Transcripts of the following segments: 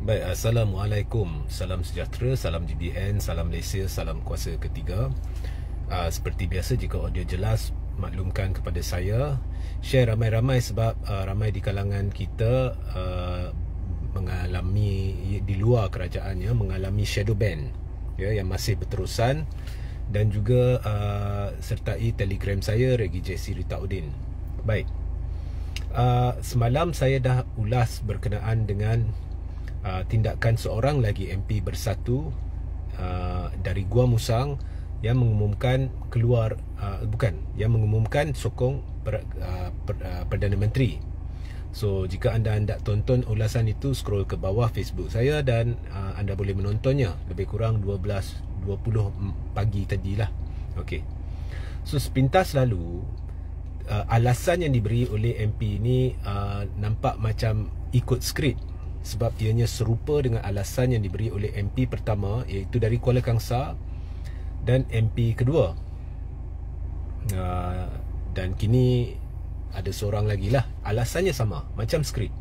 Baik, Assalamualaikum. Salam sejahtera, salam GBN, salam Malaysia, salam kuasa ketiga. Seperti biasa, jika audio jelas, maklumkan kepada saya. Share ramai-ramai sebab ramai di kalangan kita mengalami, di luar kerajaannya, mengalami shadow ban ya, yang masih berterusan. Dan juga sertai Telegram saya, Regi JC Ritaudin. Baik, semalam saya dah ulas berkenaan dengan tindakan seorang lagi MP Bersatu dari Gua Musang yang mengumumkan keluar yang mengumumkan sokong Perdana Menteri. So jika anda hendak tonton ulasan itu, scroll ke bawah Facebook saya dan anda boleh menontonnya lebih kurang 12:20 pagi tadilah. Okey. So sepintas lalu alasan yang diberi oleh MP ini nampak macam ikut skrip, sebab ianya serupa dengan alasan yang diberi oleh MP pertama, iaitu dari Kuala Kangsar, dan MP kedua. Dan kini ada seorang lagi lah, alasannya sama, macam skrip,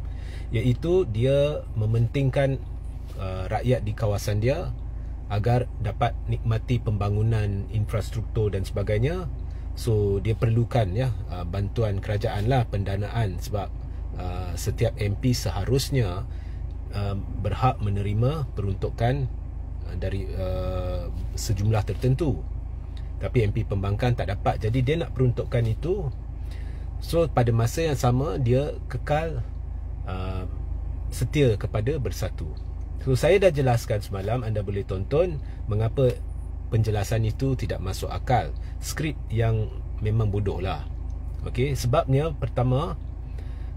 iaitu dia mementingkan rakyat di kawasan dia agar dapat nikmati pembangunan infrastruktur dan sebagainya. So dia perlukan bantuan kerajaan lah, pendanaan, sebab setiap MP seharusnya berhak menerima peruntukan dari sejumlah tertentu, tapi MP Pembangkang tak dapat. Jadi dia nak peruntukan itu. So pada masa yang sama dia kekal setia kepada Bersatu. So saya dah jelaskan semalam, anda boleh tonton mengapa penjelasan itu tidak masuk akal. Skrip yang memang bodoh lah. Okey, sebabnya pertama,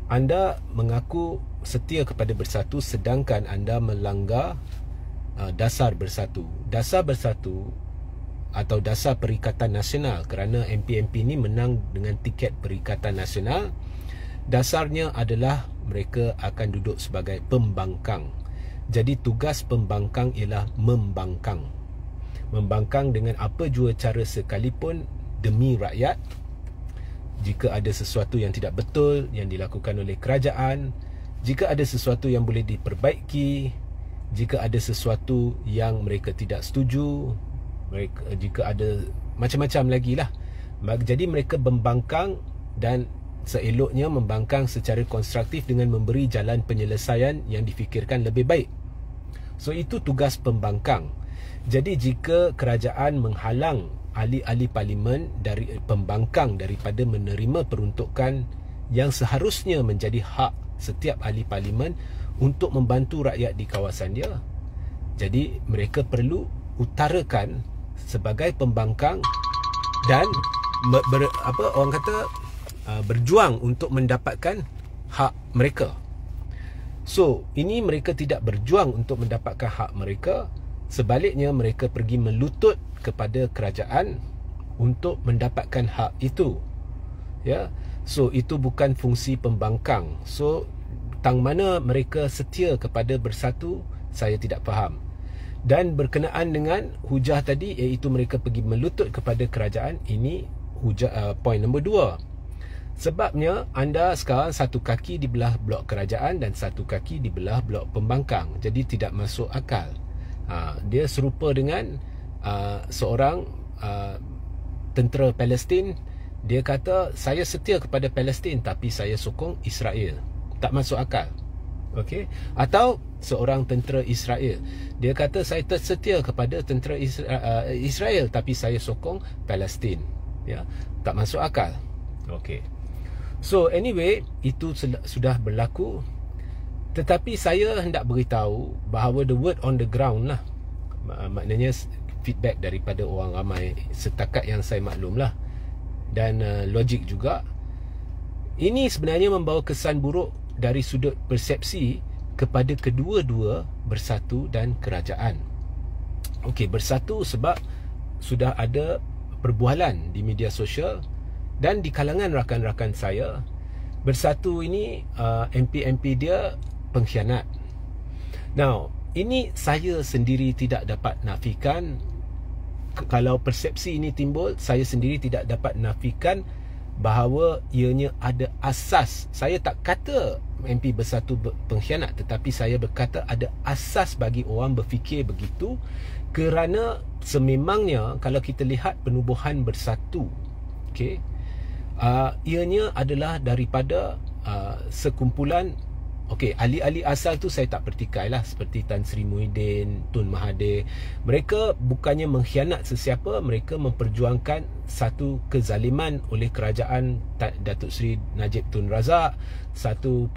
anda mengaku setia kepada Bersatu sedangkan anda melanggar dasar Bersatu. Dasar Bersatu atau dasar Perikatan Nasional, kerana MP-MP ni menang dengan tiket Perikatan Nasional. Dasarnya adalah mereka akan duduk sebagai pembangkang. Jadi tugas pembangkang ialah membangkang. Membangkang dengan apa jua cara sekalipun demi rakyat. Jika ada sesuatu yang tidak betul yang dilakukan oleh kerajaan, jika ada sesuatu yang boleh diperbaiki, jika ada sesuatu yang mereka tidak setuju, jika ada macam-macam lagi lah. Jadi mereka membangkang, dan seeloknya membangkang secara konstruktif dengan memberi jalan penyelesaian yang difikirkan lebih baik. So itu tugas pembangkang. Jadi jika kerajaan menghalang ahli-ahli parlimen dari pembangkang daripada menerima peruntukan yang seharusnya menjadi hak setiap ahli parlimen untuk membantu rakyat di kawasan dia, jadi mereka perlu utarakan sebagai pembangkang dan berjuang untuk mendapatkan hak mereka. So ini mereka tidak berjuang untuk mendapatkan hak mereka, sebaliknya mereka pergi melutut kepada kerajaan untuk mendapatkan hak itu. Ya. So itu bukan fungsi pembangkang. So tang mana mereka setia kepada Bersatu, saya tidak faham. Dan berkenaan dengan hujah tadi, iaitu mereka pergi melutut kepada kerajaan, ini hujah point nombor 2. Sebabnya anda sekarang satu kaki di belah blok kerajaan dan satu kaki di belah blok pembangkang. Jadi tidak masuk akal. Dia serupa dengan seorang tentera Palestin. Dia kata saya setia kepada Palestin tapi saya sokong Israel. Tak masuk akal. Okey. Atau seorang tentera Israel, dia kata saya setia kepada tentera Israel tapi saya sokong Palestin. Ya, tak masuk akal. Okey. So anyway, itu sudah berlaku. Tetapi saya hendak beritahu bahawa the word on the ground lah, maknanya feedback daripada orang ramai setakat yang saya maklum lah, dan logik juga, ini sebenarnya membawa kesan buruk dari sudut persepsi kepada kedua-dua Bersatu dan kerajaan. Okey, Bersatu sebab sudah ada perbualan di media sosial dan di kalangan rakan-rakan saya. Bersatu ini MP-MP dia pengkhianat. Now, ini saya sendiri tidak dapat nafikan. Kalau persepsi ini timbul, saya sendiri tidak dapat nafikan bahawa ianya ada asas. Saya tak kata MP Bersatu pengkhianat, tetapi saya berkata ada asas bagi orang berfikir begitu, kerana sememangnya kalau kita lihat penubuhan Bersatu, okey, ianya adalah daripada sekumpulan, okey, ahli-ahli asal tu saya tak pertikai lah, seperti Tan Sri Muhyiddin, Tun Mahathir. Mereka bukannya mengkhianat sesiapa, mereka memperjuangkan satu kezaliman oleh kerajaan Datuk Seri Najib Tun Razak, satu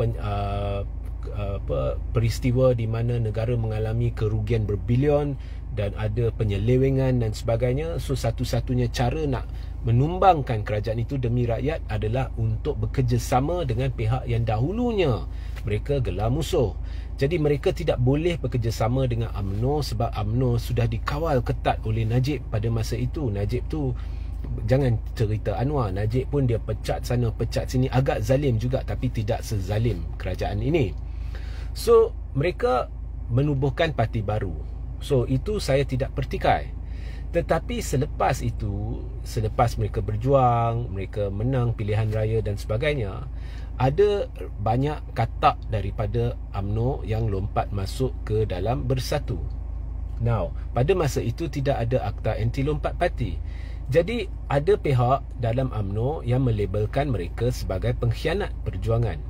peristiwa di mana negara mengalami kerugian berbilion dan ada penyelewengan dan sebagainya. So satu-satunya cara nak menumbangkan kerajaan itu demi rakyat adalah untuk bekerjasama dengan pihak yang dahulunya mereka gelar musuh. Jadi mereka tidak boleh bekerjasama dengan UMNO sebab UMNO sudah dikawal ketat oleh Najib pada masa itu. Najib tu, jangan cerita Anwar, Najib pun dia pecat sana pecat sini, agak zalim juga tapi tidak sezalim kerajaan ini. So mereka menubuhkan parti baru. So itu saya tidak pertikai. Tetapi selepas itu, selepas mereka berjuang, mereka menang pilihan raya dan sebagainya, ada banyak katak daripada UMNO yang lompat masuk ke dalam Bersatu. Now, pada masa itu tidak ada akta anti lompat parti. Jadi ada pihak dalam UMNO yang melabelkan mereka sebagai pengkhianat perjuangan.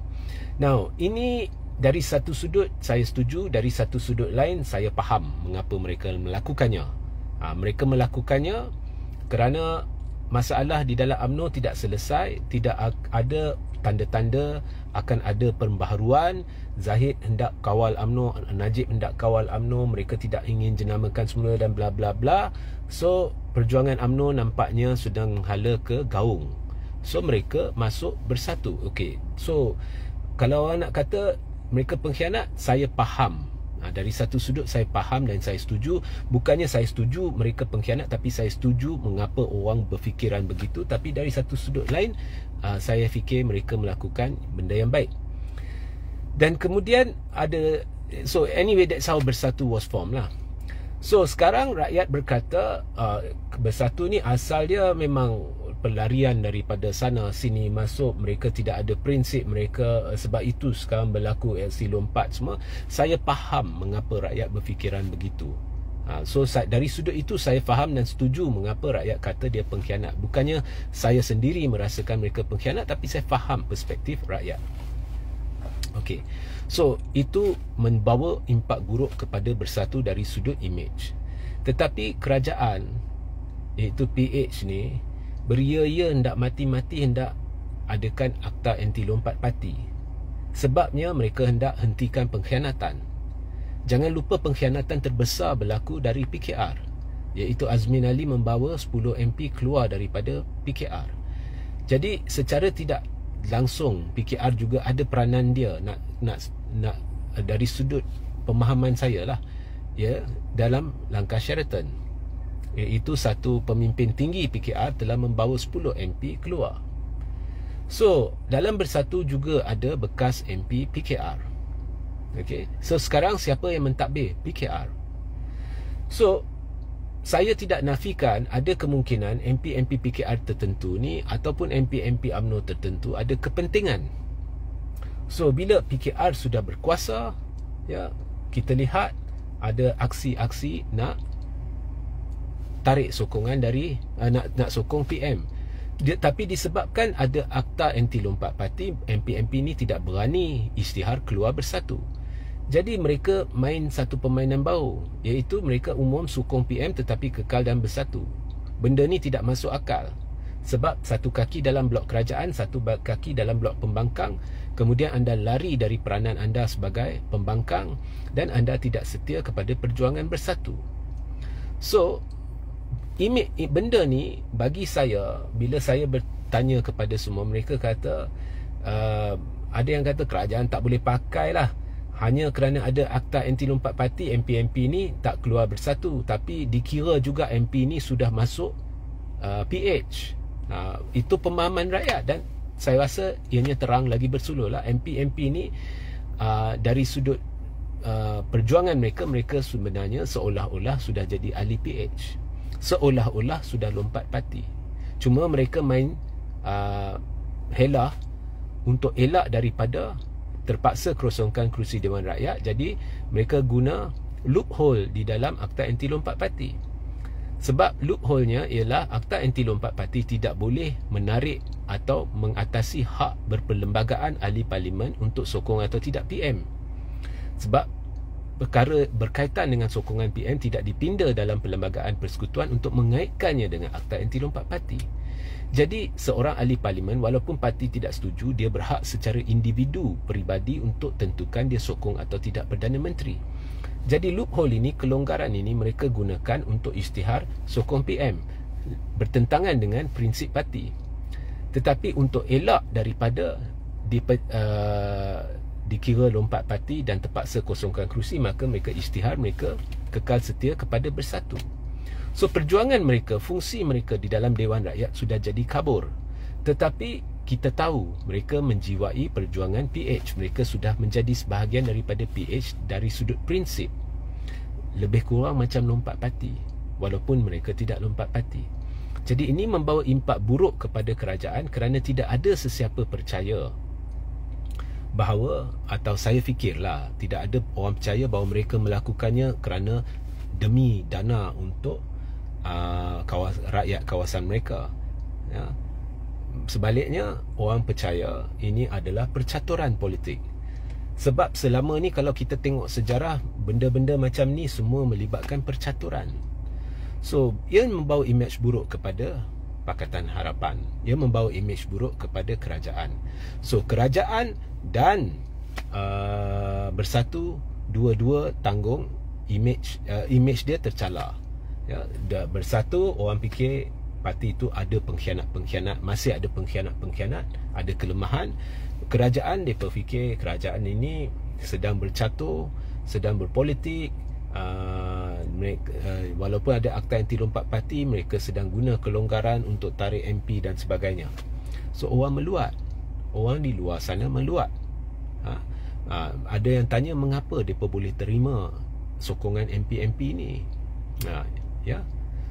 Now, ini dari satu sudut saya setuju, dari satu sudut lain saya faham mengapa mereka melakukannya. Mereka melakukannya kerana masalah di dalam UMNO tidak selesai, tidak ada tanda-tanda akan ada pembaharuan. Zahid hendak kawal UMNO, Najib hendak kawal UMNO, mereka tidak ingin jenamakan semula dan bla bla bla. So perjuangan UMNO nampaknya sedang hala ke gaung. So mereka masuk Bersatu. Okey. So kalau orang nak kata mereka pengkhianat, saya faham. Dari satu sudut saya faham dan saya setuju. Bukannya saya setuju mereka pengkhianat, tapi saya setuju mengapa orang berfikiran begitu. Tapi dari satu sudut lain, saya fikir mereka melakukan benda yang baik. Dan kemudian ada, so anyway, that's how Bersatu was formed lah. So sekarang rakyat berkata Bersatu ni asal dia memang pelarian daripada sana sini masuk, mereka tidak ada prinsip mereka, sebab itu sekarang berlaku aksi lompat semua. Saya faham mengapa rakyat berfikiran begitu. So dari sudut itu saya faham dan setuju mengapa rakyat kata dia pengkhianat. Bukannya saya sendiri merasakan mereka pengkhianat, tapi saya faham perspektif rakyat. Okey. So itu membawa impak buruk kepada Bersatu dari sudut image. Tetapi kerajaan, iaitu PH ni, beria-ia hendak mati-mati hendak adakan akta anti lompat parti. Sebabnya mereka hendak hentikan pengkhianatan. Jangan lupa pengkhianatan terbesar berlaku dari PKR, iaitu Azmin Ali membawa 10 MP keluar daripada PKR. Jadi secara tidak langsung PKR juga ada peranan dia nak dari sudut pemahaman saya lah, ya, dalam langkah Sheraton, iaitu satu pemimpin tinggi PKR telah membawa 10 MP keluar. So dalam Bersatu juga ada bekas MP PKR. Okay. So sekarang siapa yang mentadbir? PKR. So saya tidak nafikan ada kemungkinan MP-MP PKR tertentu ni ataupun MP-MP UMNO tertentu ada kepentingan. So bila PKR sudah berkuasa, ya, kita lihat ada aksi-aksi nak tarik sokongan dari nak sokong PM. Tapi disebabkan ada akta anti lompat parti, MP-MP ni tidak berani isytihar keluar Bersatu. Jadi mereka main satu permainan baru, iaitu mereka umum sokong PM tetapi kekal dalam Bersatu. Benda ni tidak masuk akal. Sebab satu kaki dalam blok kerajaan, satu kaki dalam blok pembangkang. Kemudian anda lari dari peranan anda sebagai pembangkang dan anda tidak setia kepada perjuangan Bersatu. So benda ni bagi saya, bila saya bertanya kepada semua, mereka kata ada yang kata kerajaan tak boleh pakai lah, hanya kerana ada akta anti lompat parti, MP-MP ni tak keluar Bersatu. Tapi dikira juga MP ni sudah masuk PH. Itu pemahaman rakyat dan saya rasa ianya terang lagi bersuluh lah. MP-MP ni dari sudut perjuangan mereka sebenarnya seolah-olah sudah jadi ahli PH, seolah-olah sudah lompat parti. Cuma mereka main helah untuk elak daripada terpaksa kosongkan kerusi Dewan Rakyat. Jadi mereka guna loophole di dalam Akta Anti Lompat Parti. Sebab loophole-nya ialah Akta Anti Lompat Parti tidak boleh menarik atau mengatasi hak berperlembagaan ahli parlimen untuk sokong atau tidak PM. Sebab perkara berkaitan dengan sokongan PM tidak dipinda dalam Perlembagaan Persekutuan untuk mengaitkannya dengan Akta Anti Lompat Parti. Jadi seorang ahli parlimen, walaupun parti tidak setuju, dia berhak secara individu peribadi untuk tentukan dia sokong atau tidak Perdana Menteri. Jadi loophole ini, kelonggaran ini mereka gunakan untuk isytihar sokong PM, bertentangan dengan prinsip parti. Tetapi untuk elak daripada dikira lompat parti dan terpaksa kosongkan kerusi, maka mereka isytihar, mereka kekal setia kepada Bersatu. So perjuangan mereka, fungsi mereka di dalam Dewan Rakyat sudah jadi kabur. Tetapi kita tahu mereka menjiwai perjuangan PH. Mereka sudah menjadi sebahagian daripada PH dari sudut prinsip. Lebih kurang macam lompat parti, walaupun mereka tidak lompat parti. Jadi ini membawa impak buruk kepada kerajaan kerana tidak ada sesiapa percaya bahawa, atau saya fikirlah tidak ada orang percaya bahawa mereka melakukannya kerana demi dana untuk rakyat kawasan mereka, ya. Sebaliknya, orang percaya ini adalah percaturan politik. Sebab selama ni kalau kita tengok sejarah, benda-benda macam ni semua melibatkan percaturan. So, ia membawa imej buruk kepada Pakatan Harapan. Ia membawa imej buruk kepada kerajaan. So, kerajaan dan Bersatu dua-dua tanggung imej dia tercalar. Ya, Bersatu orang fikir parti itu ada pengkhianat-pengkhianat, masih ada pengkhianat-pengkhianat, ada kelemahan. Kerajaan mereka fikir kerajaan ini sedang bercatur, sedang berpolitik. Walaupun ada Akta Anti Lompat Parti, mereka sedang guna kelonggaran untuk tarik MP dan sebagainya. So orang meluat, orang di luar sana meluat. Ada yang tanya mengapa mereka boleh terima sokongan MP-MP ni. Ya.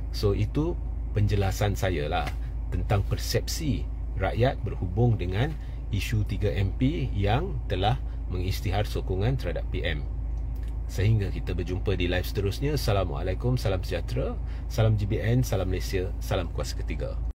So itu penjelasan saya lah tentang persepsi rakyat berhubung dengan isu 3 MP yang telah mengisytihar sokongan terhadap PM. Sehingga kita berjumpa di live seterusnya. Assalamualaikum, salam sejahtera, salam GBN, salam Malaysia, salam kuasa ketiga.